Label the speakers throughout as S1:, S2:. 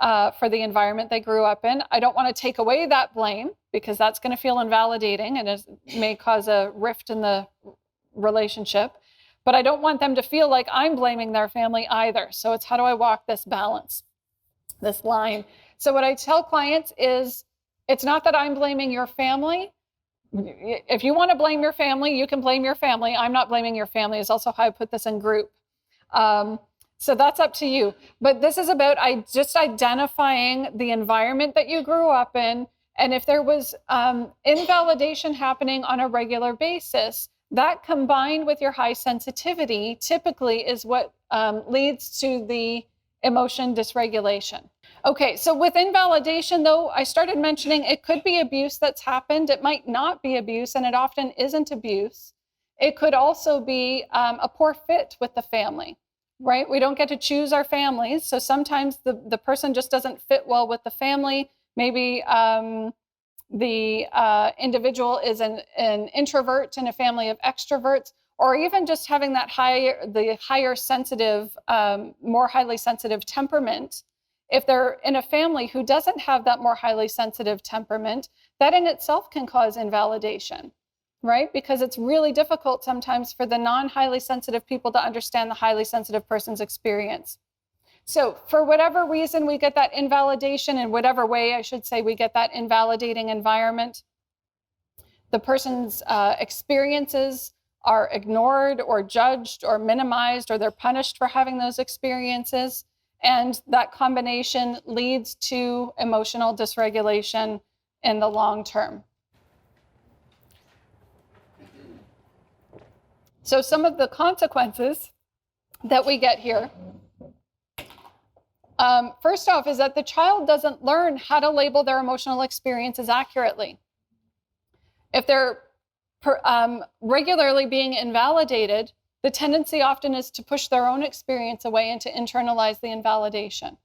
S1: for the environment they grew up in. I don't want to take away that blame because that's going to feel invalidating and it may cause a rift in the relationship. But I don't want them to feel like I'm blaming their family either. So it's how do I walk this balance, this line? So what I tell clients is, it's not that I'm blaming your family. If you want to blame your family, you can blame your family. I'm not blaming your family. It's also how I put this in group. So that's up to you. But this is about just identifying the environment that you grew up in. And if there was invalidation happening on a regular basis, that combined with your high sensitivity typically is what leads to the emotion dysregulation. Okay, so with invalidation, though, I started mentioning it could be abuse that's happened. It might not be abuse, and it often isn't abuse. It could also be a poor fit with the family, right? We don't get to choose our families. So sometimes the person just doesn't fit well with the family. Maybe the individual is an introvert in a family of extroverts, or even just having that higher sensitive, more highly sensitive temperament. If they're in a family who doesn't have that more highly sensitive temperament, that in itself can cause invalidation, right? Because it's really difficult sometimes for the non-highly sensitive people to understand the highly sensitive person's experience. So for whatever reason, we get that invalidation, in whatever way, I should say, we get that invalidating environment. The person's experiences are ignored or judged or minimized, or they're punished for having those experiences. And that combination leads to emotional dysregulation in the long term. So some of the consequences that we get here, first off, is that the child doesn't learn how to label their emotional experiences accurately. If they're regularly being invalidated, the tendency often is to push their own experience away and to internalize the invalidation,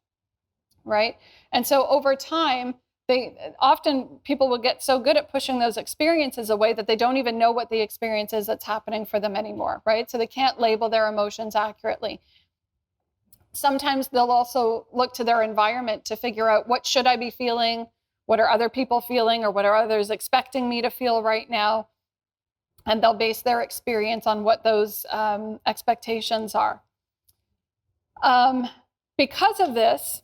S1: right? And so over time, people will get so good at pushing those experiences away that they don't even know what the experience is that's happening for them anymore, right? So they can't label their emotions accurately. Sometimes they'll also look to their environment to figure out, what should I be feeling? What are other people feeling? Or what are others expecting me to feel right now? And they'll base their experience on what those expectations are. Because of this,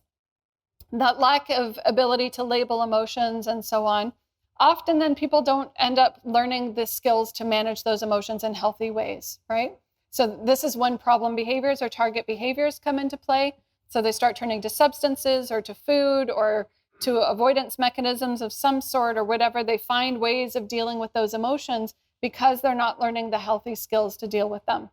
S1: that lack of ability to label emotions and so on, often then people don't end up learning the skills to manage those emotions in healthy ways, right? So this is when problem behaviors or target behaviors come into play. So they start turning to substances or to food or to avoidance mechanisms of some sort or whatever. They find ways of dealing with those emotions because they're not learning the healthy skills to deal with them.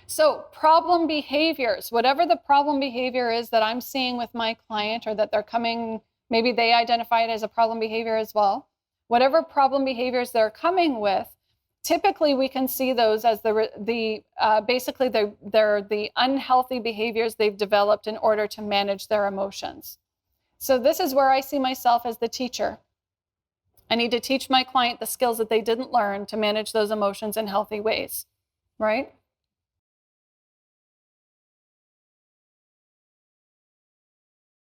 S1: So problem behaviors, whatever the problem behavior is that I'm seeing with my client, or that they're coming, maybe they identify it as a problem behavior as well. Whatever problem behaviors they're coming with, typically we can see those as basically they're the unhealthy behaviors they've developed in order to manage their emotions. So this is where I see myself as the teacher. I need to teach my client the skills that they didn't learn to manage those emotions in healthy ways, right?